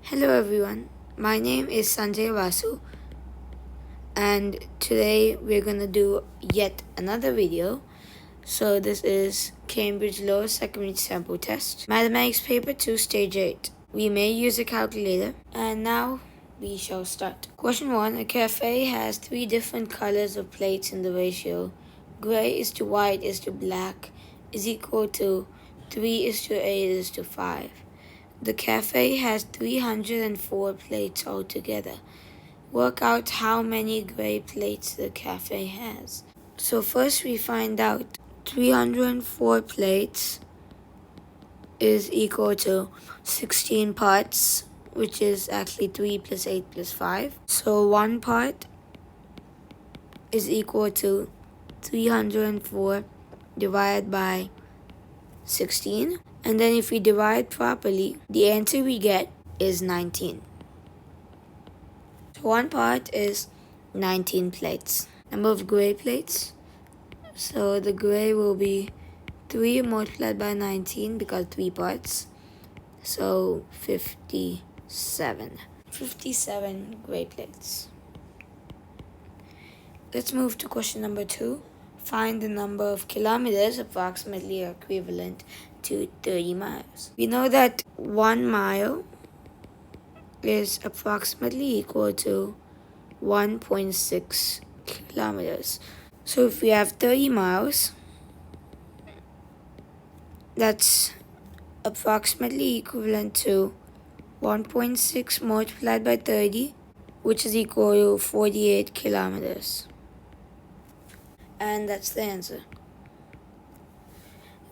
Hello everyone, my name is Sanjay Vasu and today we're gonna do yet another video. So this is Cambridge Law Secondary Sample Test, Mathematics Paper 2 Stage 8. We may use a calculator and now we shall start. Question 1. A cafe has 3 different colors of plates in the ratio gray is to white is to black is equal to 3 is to 8 is to 5. The cafe has 304 plates altogether. Work out how many gray plates the cafe has. So first we find out 304 plates is equal to 16 parts, which is actually 3 plus 8 plus 5. So 1 part is equal to 304 divided by 16. And then if we divide properly, the answer we get is 19. So 1 part is 19 plates. Number of gray plates. So the gray will be 3 multiplied by 19 because 3 parts. So 57. 57 gray plates. Let's move to question number 2. Find the number of kilometers approximately equivalent to 30 miles. We know that 1 mile is approximately equal to 1.6 kilometers. So if we have 30 miles, that's approximately equivalent to 1.6 multiplied by 30, which is equal to 48 kilometers. And that's the answer.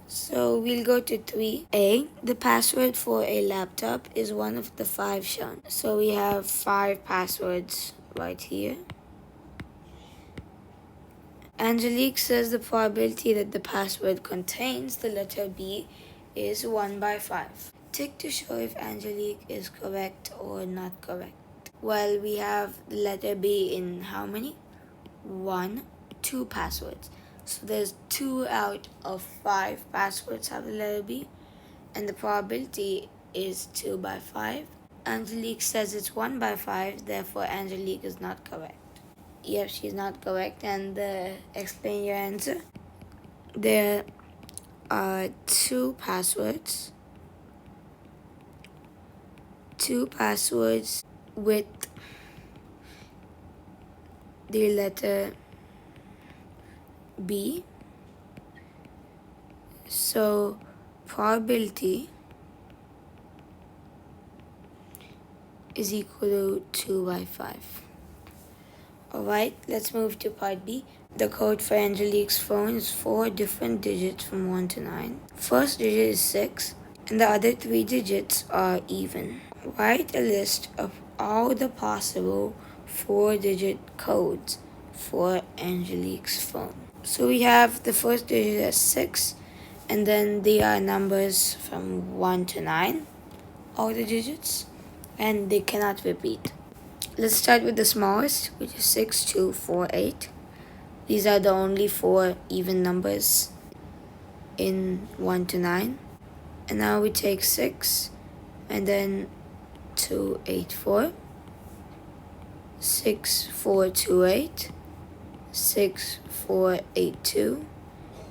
So we'll go to 3A. The password for a laptop is one of the 5 shown. So we have 5 passwords right here. Angelique says the probability that the password contains the letter B is 1 by 5. Tick to show if Angelique is correct or not correct. Well, we have the letter B in how many? 2 passwords. So there's 2 out of 5 passwords have the letter B, and the probability is 2 by 5. Angelique says it's 1 by 5, therefore Angelique is not correct. Yep, she's not correct, and explain your answer. There are 2 passwords. 2 passwords with the letter B. So probability is equal to 2 by 5. Alright, let's move to part B. The code for Angelique's phone is 4 different digits from 1 to 9. First digit is 6, and the other 3 digits are even. Write a list of all the possible 4-digit codes for Angelique's phone. So we have the first digit as 6, and then they are numbers from 1 to 9, all the digits, and they cannot repeat. Let's start with the smallest, which is 6, 2, 4, 8. These are the only 4 even numbers in 1 to 9. And now we take 6, and then 2, 8, 4. 6, 4, 2, 8. 6, 4, 8, 2.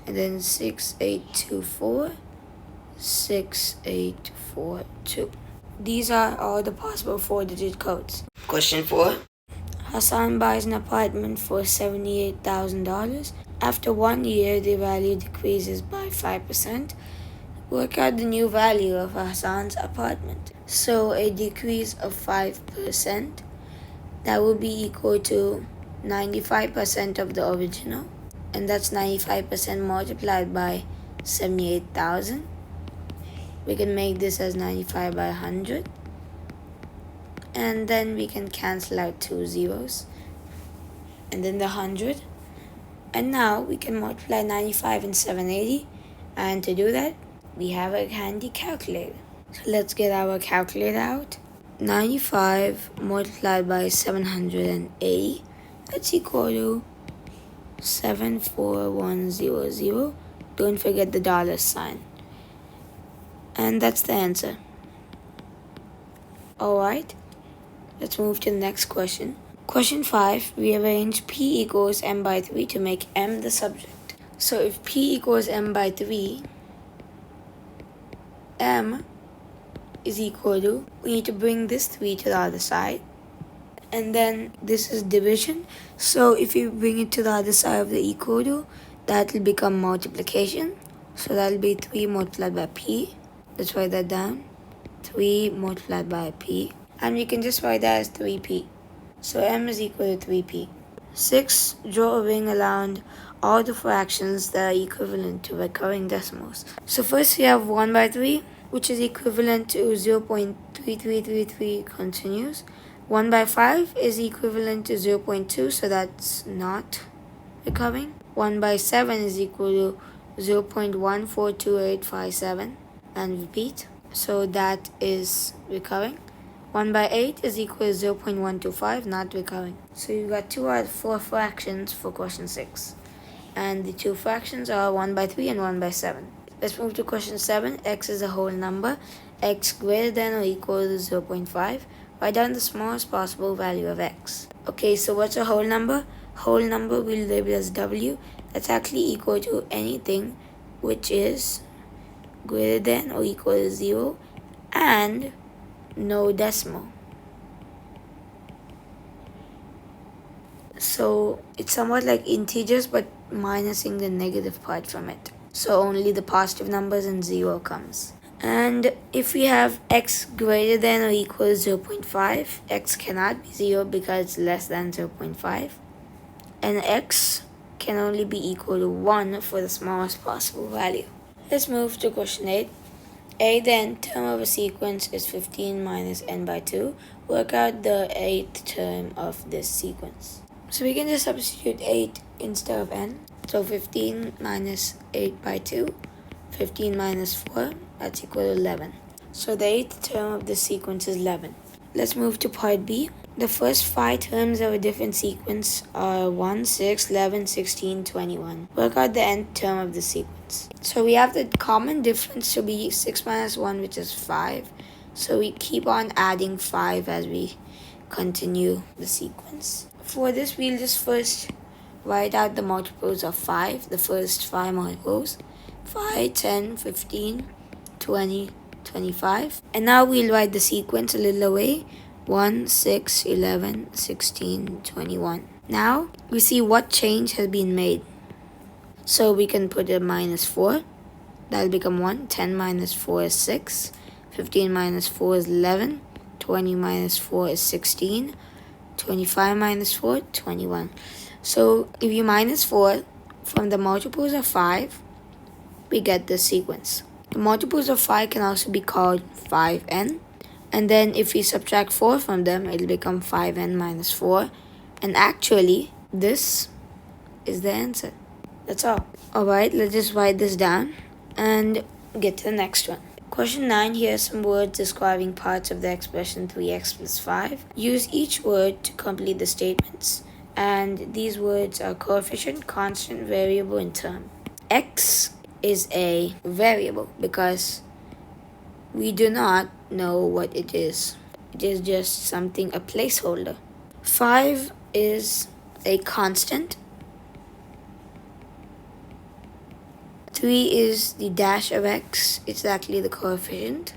And then 6, 8, 2, 4. 6, 8, 4, 2. These are all the possible 4-digit codes. Question 4. Hassan buys an apartment for $78,000. After 1 year, the value decreases by 5%. Work out the new value of Hassan's apartment. So a decrease of 5%, that will be equal to 95% of the original. And that's 95% multiplied by 78,000. We can make this as 95 by 100. And then we can cancel out 2 zeros. And then the 100. And now we can multiply 95 and 780. And to do that, we have a handy calculator. So let's get our calculator out. 95 multiplied by 780. That's equal to 74100. Don't forget the dollar sign. And that's the answer. Alright, let's move to the next question. Question 5, rearrange p equals m by 3 to make m the subject. So if p equals m by 3, m is equal to, we need to bring this 3 to the other side. And then this is division. So if you bring it to the other side of the equal to, that will become multiplication. So that will be 3 multiplied by p. Let's write that down. 3 multiplied by p. And we can just write that as 3p. So m is equal to 3p. 6. Draw a ring around all the fractions that are equivalent to recurring decimals. So first we have 1 by 3, which is equivalent to 0.3333 continuous. 1 by 5 is equivalent to 0.2, so that's not recurring. 1 by 7 is equal to 0.142857, and repeat. So that is recurring. 1 by 8 is equal to 0.125, not recurring. So you got 2 out of 4 fractions for question 6. And the 2 fractions are 1 by 3 and 1 by 7. Let's move to question 7. X is a whole number. X greater than or equal to 0.5. Write down the smallest possible value of x. Okay, so what's a whole number? Whole number we'll label as w. That's actually equal to anything which is greater than or equal to 0 and no decimal. So it's somewhat like integers, but minusing the negative part from it. So only the positive numbers and 0 comes. And if we have x greater than or equal to 0.5, x cannot be 0 because it's less than 0.5. And x can only be equal to 1 for the smallest possible value. Let's move to question 8. A, the nth term of a sequence is 15 minus n by 2. Work out the 8th term of this sequence. So we can just substitute 8 instead of n. So 15 minus 8 by 2. 15 minus 4, that's equal to 11. So the 8th term of this sequence is 11. Let's move to part B. The first 5 terms of a different sequence are 1, 6, 11, 16, 21. Work out the nth term of the sequence. So we have the common difference to be 6 minus 1, which is 5. So we keep on adding 5 as we continue the sequence. For this, we'll just first write out the multiples of 5, the first 5 multiples. 5, 10, 15, 20, 25. And now we'll write the sequence a little away. 1, 6, 11, 16, 21. Now we see what change has been made. So we can put a minus 4. That'll become 1. 10 minus 4 is 6. 15 minus 4 is 11. 20 minus 4 is 16. 25 minus 4, 21. So if you minus 4 from the multiples of 5, we get this sequence. The multiples of 5 can also be called 5n. And then if we subtract 4 from them, it'll become 5n minus 4. And actually, this is the answer. That's all. Alright, let's just write this down and get to the next one. Question 9, here are some words describing parts of the expression 3x plus 5. Use each word to complete the statements. And these words are coefficient, constant, variable, and term. X is a variable because we do not know what it is. It is just something, a placeholder. 5 is a constant. 3 is the dash of x. It's actually the coefficient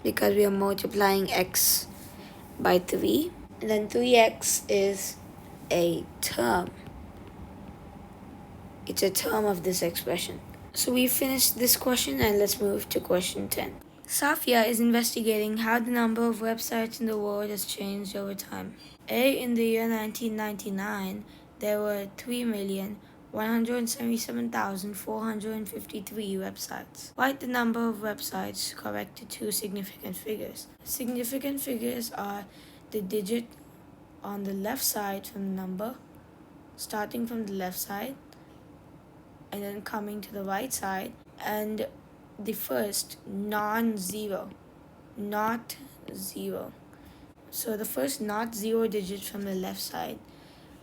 because we are multiplying x by 3. And then 3x is a term. It's a term of this expression. So we finished this question and let's move to question 10. Safia is investigating how the number of websites in the world has changed over time. A, in the year 1999, there were 3,177,453 websites. Write the number of websites correct to 2 significant figures. Significant figures are the digit on the left side from the number, starting from the left side, and then coming to the right side, and the first non-zero, not zero. So the first not zero digit from the left side,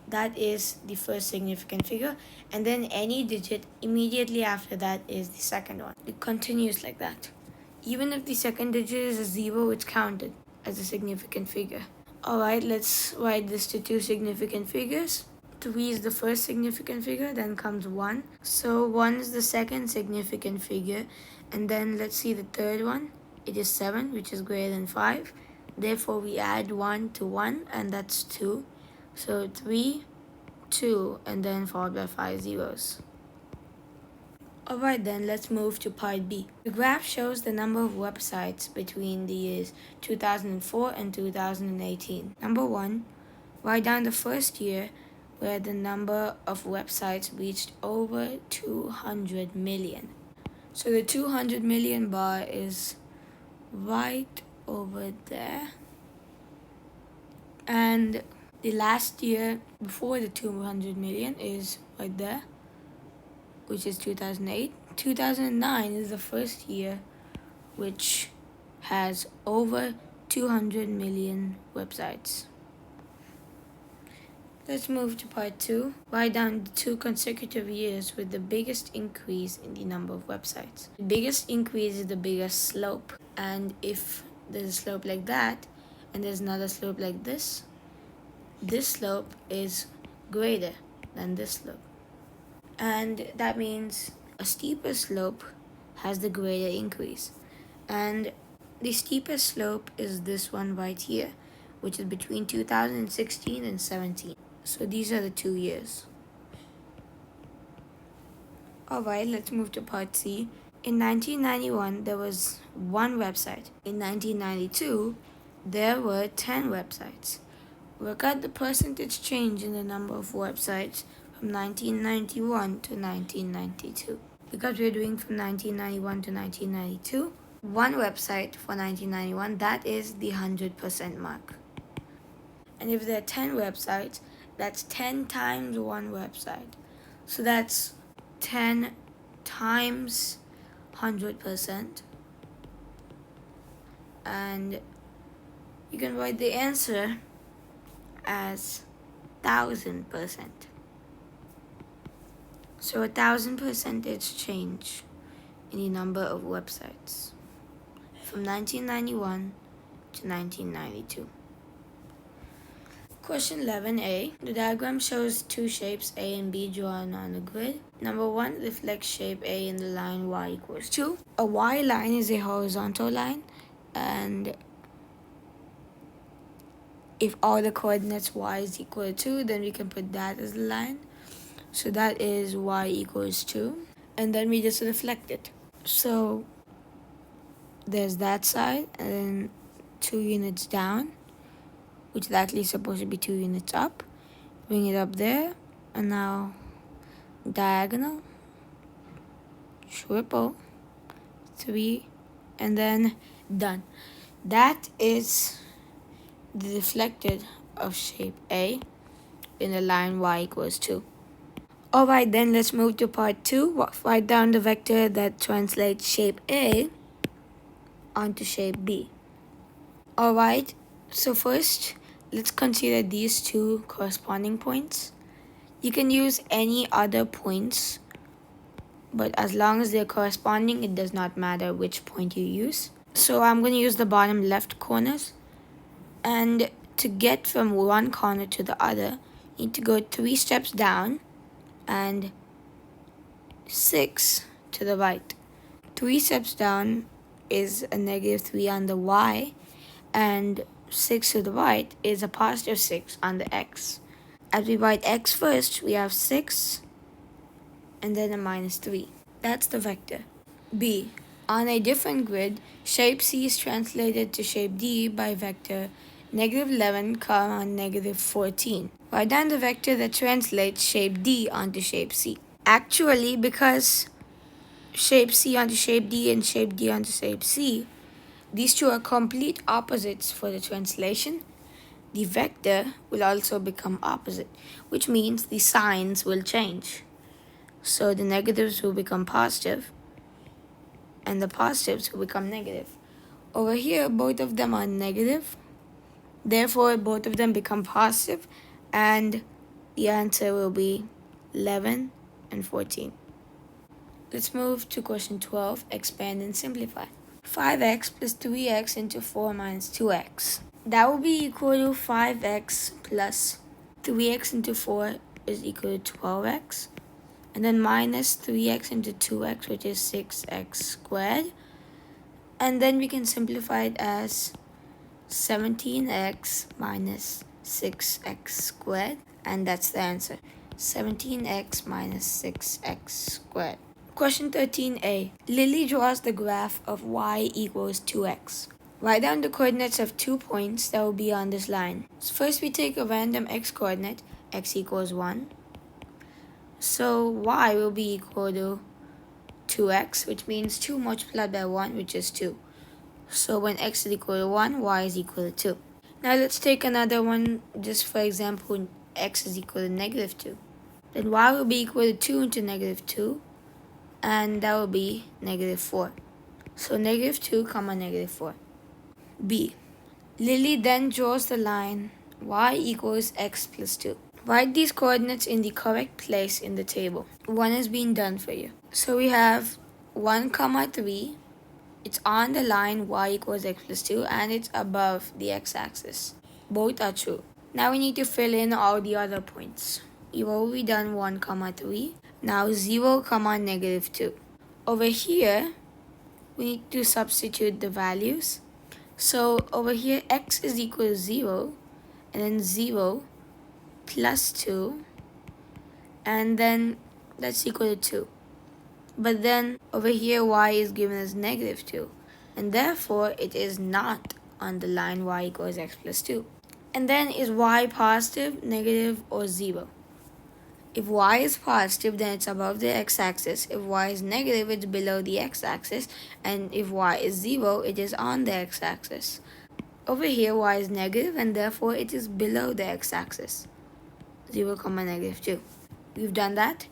that is the first significant figure, and then any digit immediately after that is the second one. It continues like that. Even if the second digit is a 0, it's counted as a significant figure. Alright, let's write this to two significant figures. 3 is the first significant figure, then comes 1. So 1 is the second significant figure, and then let's see the third one. It is 7, which is greater than 5. Therefore, we add 1 to 1, and that's 2. So 3, 2, and then followed by 5 zeros. Alright then, let's move to part B. The graph shows the number of websites between the years 2004 and 2018. Number 1, write down the first year where the number of websites reached over 200 million. So the 200 million bar is right over there. And the last year before the 200 million is right there, which is 2008. 2009 is the first year which has over 200 million websites. Let's move to part 2. Write down the 2 consecutive years with the biggest increase in the number of websites. The biggest increase is the biggest slope. And if there's a slope like that, and there's another slope like this slope is greater than this slope. And that means a steeper slope has the greater increase. And the steepest slope is this one right here, which is between 2016 and 17. So these are the 2 years. Alright, let's move to part C. In 1991, there was 1 website. In 1992, there were 10 websites. Work out the percentage change in the number of websites from 1991 to 1992. Because we're doing from 1991 to 1992, 1 website for 1991, that is the 100% mark. And if there are 10 websites, that's 10 times 1 website. So that's 10 times 100%. And you can write the answer as 1000%. So 1000% change in the number of websites from 1991 to 1992. Question 11a. The diagram shows 2 shapes A and B drawn on a grid. Number 1 reflects shape A in the line y equals 2. A y line is a horizontal line, and if all the coordinates y is equal to 2, then we can put that as the line. So that is y equals 2. And then we just reflect it. So there's that side, and then 2 units down, which is actually supposed to be 2 units up. Bring it up there, and now diagonal, triple, 3, and then done. That is the reflected of shape A in the line y equals 2. Alright, then let's move to part 2. Write down the vector that translates shape A onto shape B. Alright, so first, let's consider these 2 corresponding points. You can use any other points, but as long as they're corresponding, it does not matter which point you use. So I'm going to use the bottom left corners. And to get from one corner to the other, you need to go 3 steps down and 6 to the right. 3 steps down is a negative 3 on the y, and 6 to the right is a positive 6 on the x. As we write x first, we have 6 and then a minus 3. That's the vector. B. On a different grid, shape C is translated to shape D by vector negative 11, negative 14. Write down the vector that translates shape D onto shape C. Actually, because shape C onto shape D and shape D onto shape C, these 2 are complete opposites for the translation. The vector will also become opposite, which means the signs will change. So the negatives will become positive, and the positives will become negative. Over here, both of them are negative. Therefore, both of them become positive, and the answer will be 11 and 14. Let's move to question 12, expand and simplify. 5x plus 3x into 4 minus 2x. That will be equal to 5x plus 3x into 4 is equal to 12x. And then minus 3x into 2x, which is 6x squared. And then we can simplify it as 17x minus 6x squared. And that's the answer. 17x minus 6x squared. Question 13a. Lily draws the graph of y equals 2x. Write down the coordinates of 2 points that will be on this line. So first we take a random x coordinate, x equals 1. So y will be equal to 2x, which means 2 multiplied by 1, which is 2. So when x is equal to 1, y is equal to 2. Now let's take another one, just for example, x is equal to negative 2. Then y will be equal to 2 into negative 2, and that will be negative 4. So negative 2 comma negative 4. B. Lily then draws the line y equals x plus 2. Write these coordinates in the correct place in the table. 1 is being done for you. So we have 1 comma 3. It's on the line y equals x plus 2 and it's above the x-axis. Both are true. Now we need to fill in all the other points. You've already done 1 comma 3. Now 0 comma negative 2. Over here, we need to substitute the values. So over here, x is equal to 0, and then 0 plus 2, and then that's equal to 2. But then over here, y is given as negative 2, and therefore it is not on the line y equals x plus 2. And then is y positive, negative, or 0? If y is positive, then it's above the x-axis. If y is negative, it's below the x-axis. And if y is 0, it is on the x-axis. Over here, y is negative, and therefore it is below the x-axis. 0 comma negative 2. We've done that.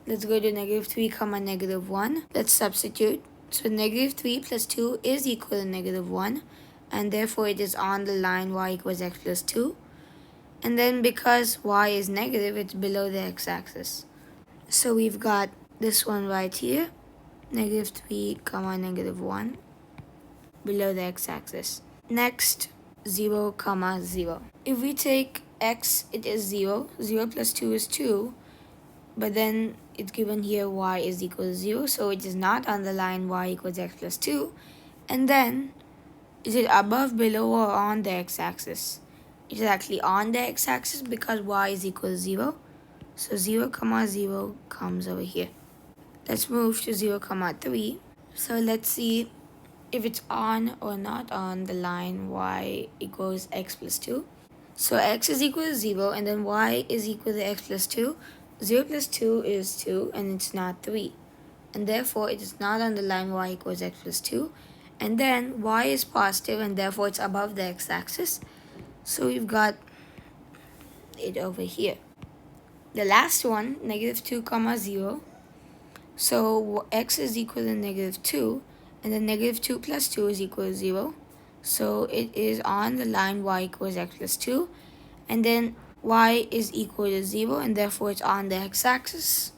Let's go to negative 3 comma negative 1. Let's substitute. So negative 3 plus 2 is equal to negative 1. And therefore it is on the line y equals x plus 2. And then because y is negative, it's below the x-axis. So we've got this one right here. Negative 3 comma negative 1. Below the x-axis. Next, 0 comma 0. If we take x, it is 0. 0 plus 2 is 2. But then it's given here y is equal to 0. So it is not on the line y equals x plus 2. And then, is it above, below, or on the x-axis? It is actually on the x-axis because y is equal to 0. So 0 comma 0 comes over here. Let's move to 0 comma 3. So let's see if it's on or not on the line y equals x plus 2. So x is equal to 0 and then y is equal to x plus 2. 0 plus 2 is 2 and it's not 3. And therefore it is not on the line y equals x plus 2. And then y is positive and therefore it's above the x-axis. So we've got it over here. The last one, negative 2 comma 0. So x is equal to negative 2. And then negative 2 plus 2 is equal to 0. So it is on the line y equals x plus 2. And then y is equal to 0 and therefore it's on the x-axis.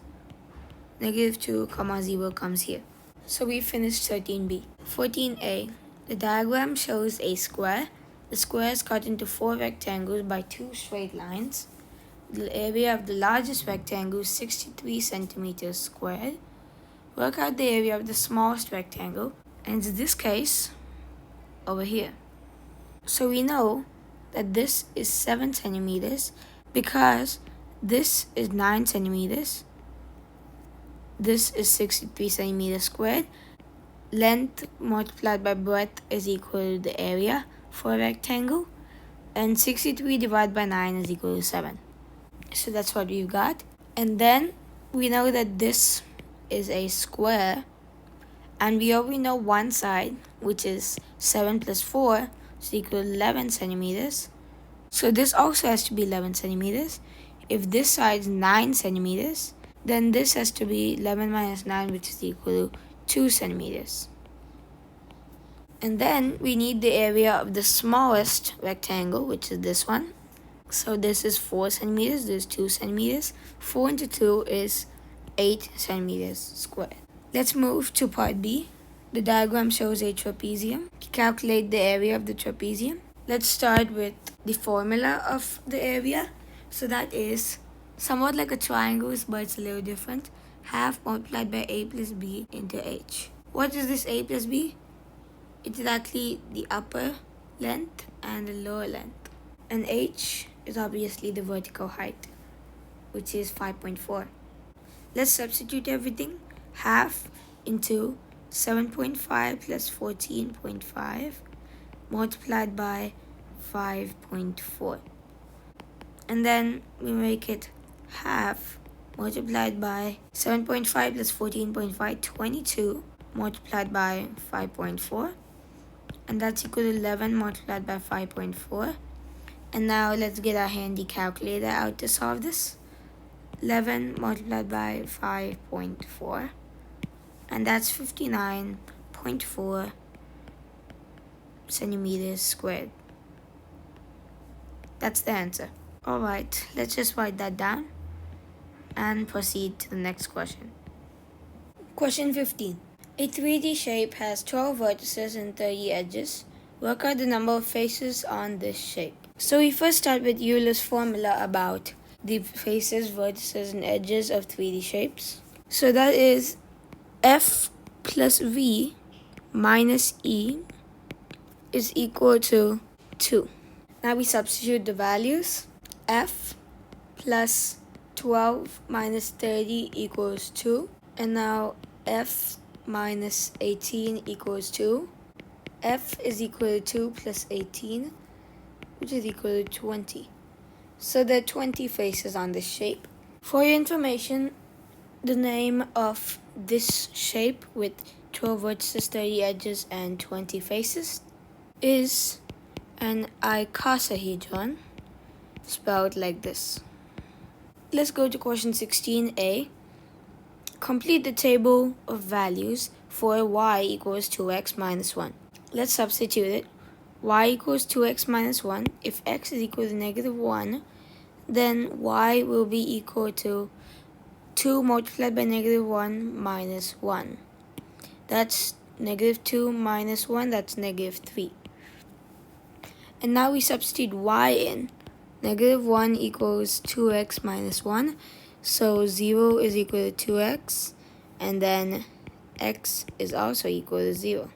Negative 2 comma 0 comes here. So we finished 13b. 14a. The diagram shows a square. The square is cut into 4 rectangles by 2 straight lines. The area of the largest rectangle is 63 centimeters squared. Work out the area of the smallest rectangle, and in this case, over here. So we know that this is 7 centimeters because this is 9 centimeters. This is 63 centimeters squared. Length multiplied by breadth is equal to the area for a rectangle, and 63 divided by 9 is equal to 7. So that's what we've got. And then we know that this is a square, and we already know one side, which is 7 plus 4 is equal to 11 centimeters. So this also has to be 11 centimeters. If this side is 9 centimeters, then this has to be 11 minus 9, which is equal to 2 centimeters. And then we need the area of the smallest rectangle, which is this one. So this is 4 centimeters, this is 2 centimeters. 4 into 2 is 8 centimeters squared. Let's move to part B. The diagram shows a trapezium. To calculate the area of the trapezium, let's start with the formula of the area. So that is somewhat like a triangle, but it's a little different. Half multiplied by a plus b into h. What is this a plus b? It's actually the upper length and the lower length. And h is obviously the vertical height, which is 5.4. Let's substitute everything. Half into 7.5 plus 14.5 multiplied by 5.4. And then we make it half multiplied by 7.5 plus 14.5, 22 multiplied by 5.4. And that's equal to 11 multiplied by 5.4. And now let's get our handy calculator out to solve this. 11 multiplied by 5.4, and that's 59.4 centimeters squared. That's the answer. Alright, let's just write that down and proceed to the next question. Question 15. A 3D shape has 12 vertices and 30 edges. Work out the number of faces on this shape. So we first start with Euler's formula about the faces, vertices, and edges of 3D shapes. So that is F plus V minus E is equal to 2. Now we substitute the values. F plus 12 minus 30 equals 2. And now F minus 18 equals 2. F is equal to 2 plus 18, which is equal to 20. So there are 20 faces on this shape. For your information, the name of this shape with 12 vertices, 30 edges, and 20 faces is an icosahedron, spelled like this. Let's go to question 16a. Complete the table of values for y equals 2x minus 1. Let's substitute it. Y equals 2x minus 1. If x is equal to negative 1, then y will be equal to 2 multiplied by negative 1 minus 1. That's negative 2 minus 1, that's negative 3. And now we substitute y in. Negative 1 equals 2x minus 1. So 0 is equal to 2x. And then x is also equal to 0.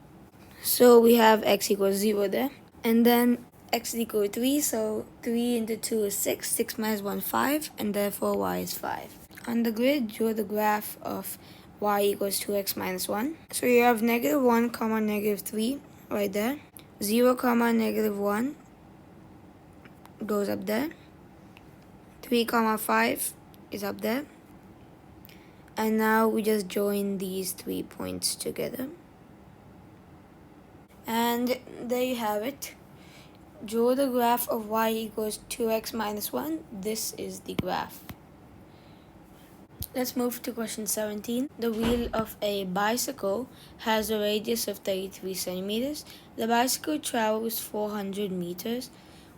So we have x equals 0 there. And then x is equal to 3, so 3 into 2 is 6, 6 minus 1, 5, and therefore y is 5. On the grid, draw the graph of y equals 2x minus 1. So you have negative 1 comma negative 3 right there. 0 comma negative 1 goes up there. 3 comma 5 is up there. And now we just join these 3 points together. And there you have it. Draw the graph of y equals 2x minus 1. This is the graph. Let's move to question 17. The wheel of a bicycle has a radius of 33 centimeters. The bicycle travels 400 meters.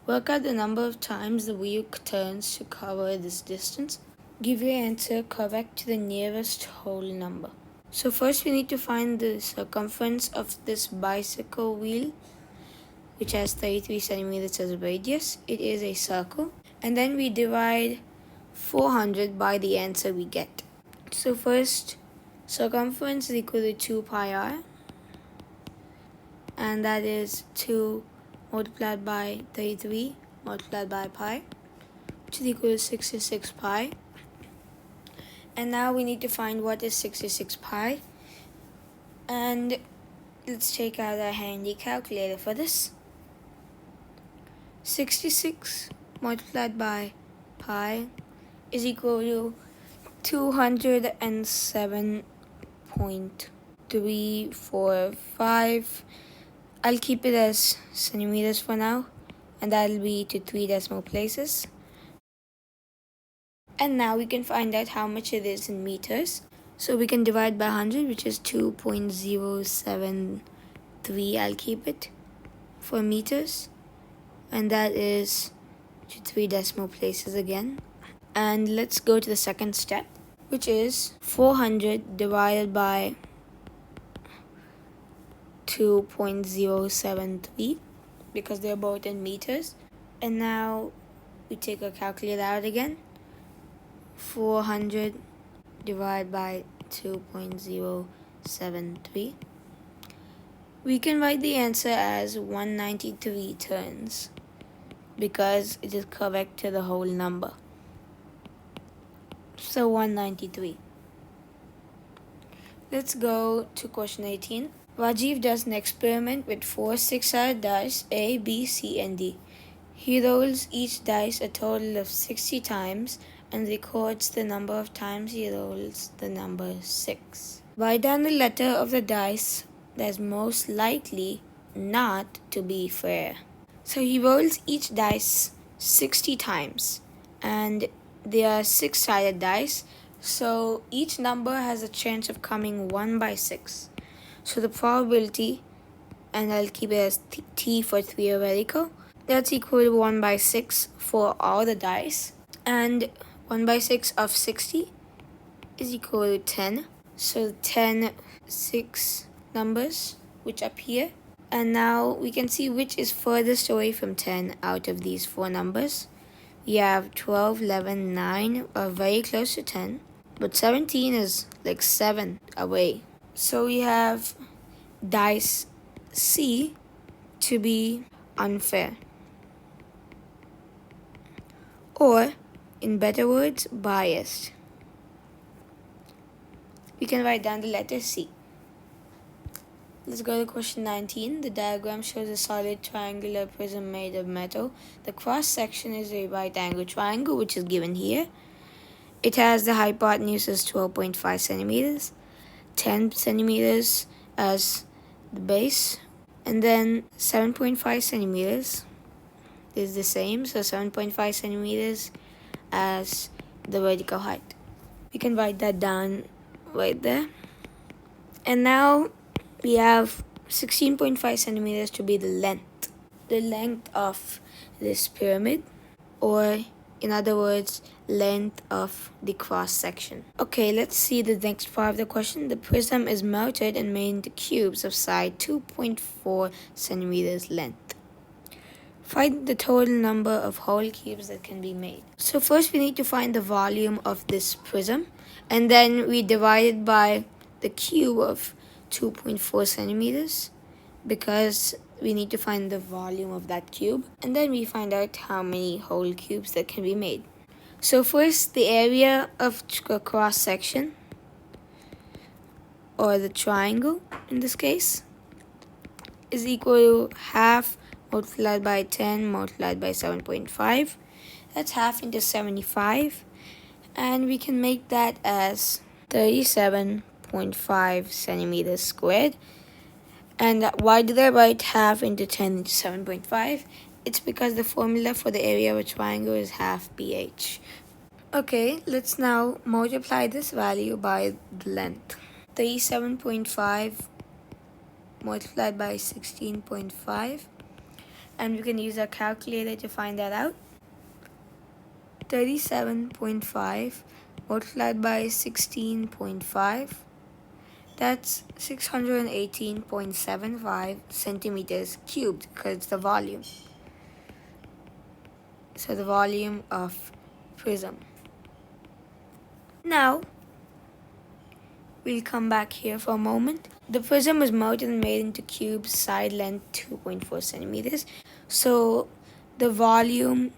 Work out the number of times the wheel turns to cover this distance. Give your answer correct to the nearest whole number. So first we need to find the circumference of this bicycle wheel, which has 33 centimeters as a radius. It is a circle. And then we divide 400 by the answer we get. So first, circumference is equal to 2 pi r. And that is 2 multiplied by 33 multiplied by pi, which is equal to 66 pi. And now we need to find what is 66 pi. And let's take out our handy calculator for this. 66 multiplied by pi is equal to 207.345. I'll keep it as centimeters for now, and that'll be to 3 decimal places. And now we can find out how much it is in meters. So we can divide by 100, which is 2.073. I'll keep it for meters. And that is to 3 decimal places again. And let's go to the second step, which is 400 divided by 2.073 because they're both in meters. And now we take our calculator out again. 400 divided by 2.073. We can write the answer as 193 turns because it is correct to the whole number. So 193. Let's go to question 18. Rajiv does an experiment with 4 6-sided dice A, B, C, and D. He rolls each dice a total of 60 times and records the number of times he rolls the number 6. Write down the letter of the dice that is most likely not to be fair. So he rolls each dice 60 times, and they are 6-sided dice, so each number has a chance of coming 1 by 6. So the probability, and I'll keep it as T for theoretical, that's equal to 1 by 6 for all the dice, and 1 by 6 of 60 is equal to 10. So 10 6 numbers which appear, and now we can see which is furthest away from 10 out of these 4 numbers. We have 12, 11, 9 are very close to 10, but 17 is like 7 away. So we have dice C to be unfair, or in better words, biased. We can write down the letter C. Let's go to question 19. The diagram shows a solid triangular prism made of metal. The cross section is a right angle triangle, which is given here. It has the hypotenuse as 12.5 centimeters, 10 centimeters as the base, and then 7.5 centimeters is the same, so 7.5 centimeters as the vertical height. We can write that down right there. And now we have 16.5 centimeters to be the length of this pyramid, or in other words, length of the cross section. Okay, let's see the next part of the question. The prism is melted and made into cubes of side 2.4 centimeters length. Find the total number of whole cubes that can be made. So first we need to find the volume of this prism, and then we divide it by the cube of 2.4 centimeters because we need to find the volume of that cube, and then we find out how many whole cubes that can be made. So first, the area of a cross section, or the triangle in this case, is equal to half multiplied by 10 multiplied by 7.5. That's half into 75, and we can make that as 37.5 centimeters squared. And why did I write half into 10 into 7.5? It's because the formula for the area of a triangle is half BH. Okay, let's now multiply this value by the length. 37.5 multiplied by 16.5, and we can use our calculator to find that out. 37.5 multiplied by 16.5, that's 618.75 centimeters cubed because it's the volume. So the volume of prism. Now, we'll come back here for a moment. The prism was melted and made into cubes, side length 2.4 centimeters. So the volume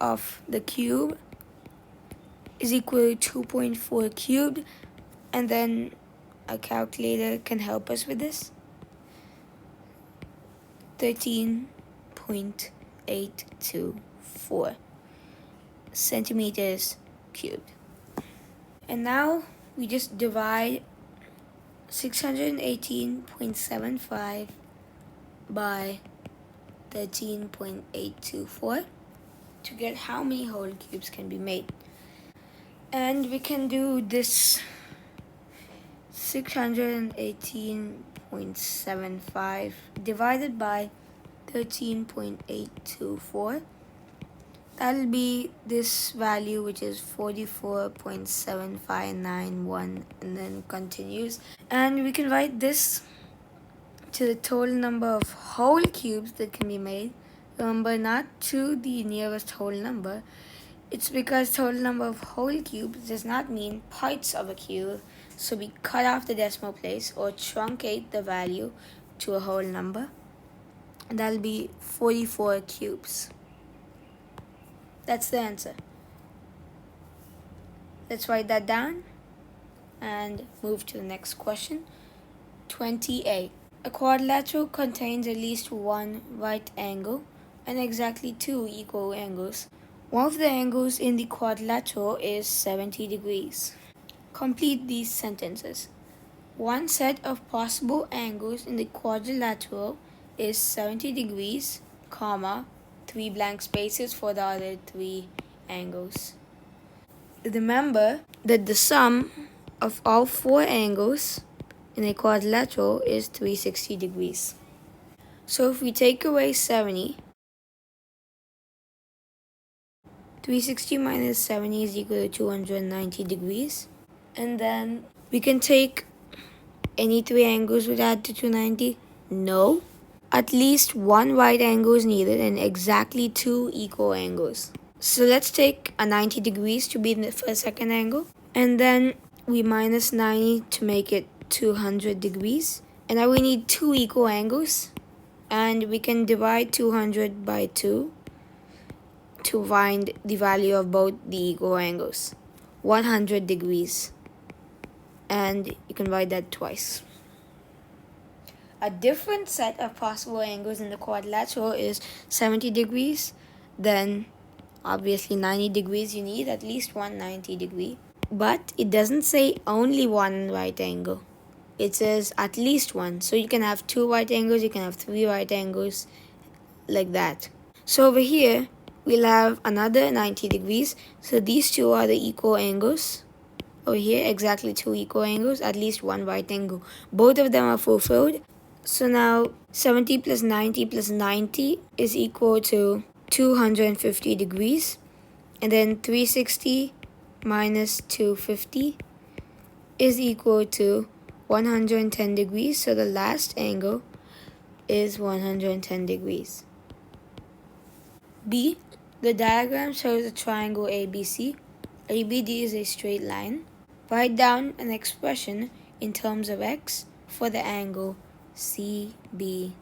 of the cube is equal to 2.4 cubed, and then a calculator can help us with this. 13.824 centimeters cubed. And now we just divide 618.75 by 13.824 to get how many whole cubes can be made. And we can do this 618.75 divided by 13.824. That'll be this value, which is 44.7591, and then continues. And we can write this to the total number of whole cubes that can be made, remember, not to the nearest whole number. It's because total number of whole cubes does not mean parts of a cube, so we cut off the decimal place or truncate the value to a whole number. And that'll be 44 cubes. That's the answer. Let's write that down and move to the next question. 20a. A quadrilateral contains at least one right angle and exactly two equal angles. One of the angles in the quadrilateral is 70 degrees. Complete these sentences. One set of possible angles in the quadrilateral is 70 degrees, comma, 3 blank spaces for the other 3 angles. Remember that the sum of all 4 angles in a quadrilateral is 360 degrees. So if we take away 70, 360 minus 70 is equal to 290 degrees. And then we can take any 3 angles would add to 290? No. At least one right angle is needed and exactly 2 equal angles. So let's take a 90 degrees to be the first second angle. And then we minus 90 to make it 200 degrees. And now we need 2 equal angles. And we can divide 200 by 2 to find the value of both the equal angles. 100 degrees. And you can write that twice. A different set of possible angles in the quadrilateral is 70 degrees. Then obviously 90 degrees, you need at least one 90 degree. But it doesn't say only one right angle. It says at least one. So you can have 2 right angles, you can have 3 right angles, like that. So over here, we'll have another 90 degrees. So these 2 are the equal angles. Over here, exactly 2 equal angles, at least one right angle. Both of them are fulfilled. So now 70 plus 90 plus 90 is equal to 250 degrees. And then 360 minus 250 is equal to 110 degrees. So the last angle is 110 degrees. B. The diagram shows a triangle ABC. ABD is a straight line. Write down an expression in terms of x for the angle CBD.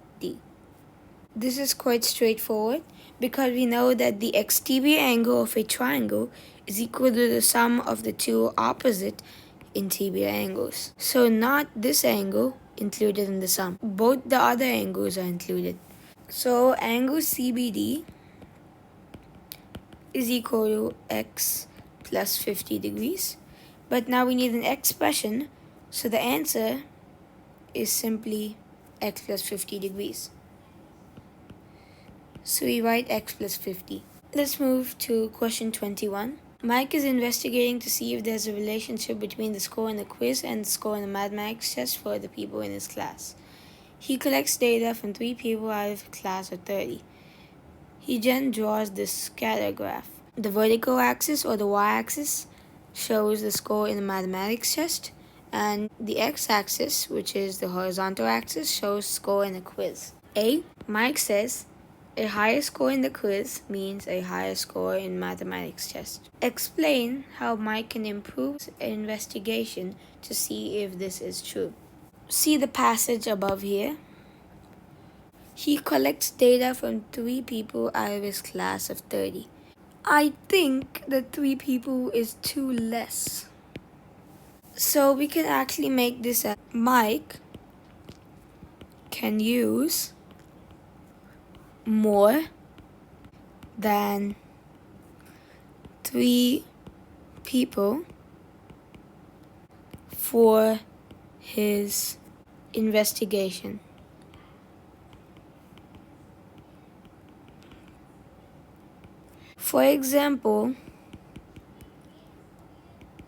This is quite straightforward because we know that the exterior angle of a triangle is equal to the sum of the 2 opposite interior angles. So not this angle included in the sum. Both the other angles are included. So angle CBD is equal to x plus 50 degrees. But now we need an expression, so the answer is simply x plus 50 degrees. So we write x plus 50. Let's move to question 21. Mike is investigating to see if there's a relationship between the score in the quiz and the score in the mathematics test for the people in his class. He collects data from 3 people out of a class of 30. He then draws this scatter graph. The vertical axis or the y-axis shows the score in the mathematics test, and the x-axis, which is the horizontal axis, shows score in the quiz. A. Mike says a higher score in the quiz means a higher score in mathematics test. Explain how Mike can improve his investigation to see if this is true. See the passage above here. He collects data from 3 people out of his class of 30. I think that 3 people is too less. So we can actually make this as Mike can use more than 3 people for his investigation. For example,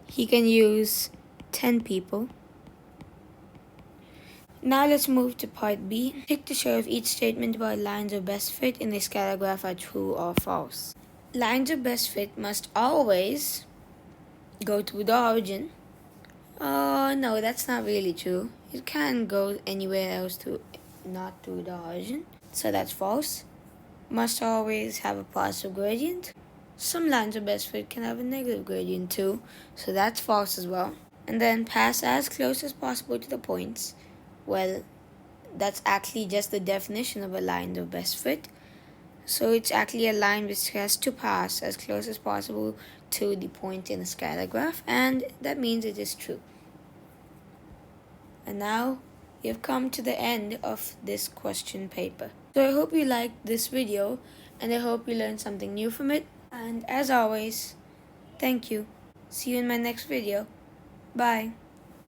he can use 10 people. Now let's move to part B. Check to show if each statement about lines of best fit in a scatter graph are true or false. Lines of best fit must always go through the origin. No, that's not really true. It can go anywhere else through not to the origin. So that's false. Must always have a positive gradient. Some lines of best fit can have a negative gradient too, so that's false as well. And then pass as close as possible to the points. Well, that's actually just the definition of a line of best fit. So it's actually a line which has to pass as close as possible to the point in the scalar graph, and that means it is true. And now we have come to the end of this question paper. So I hope you liked this video, and I hope you learned something new from it. And as always, thank you. See you in my next video. Bye.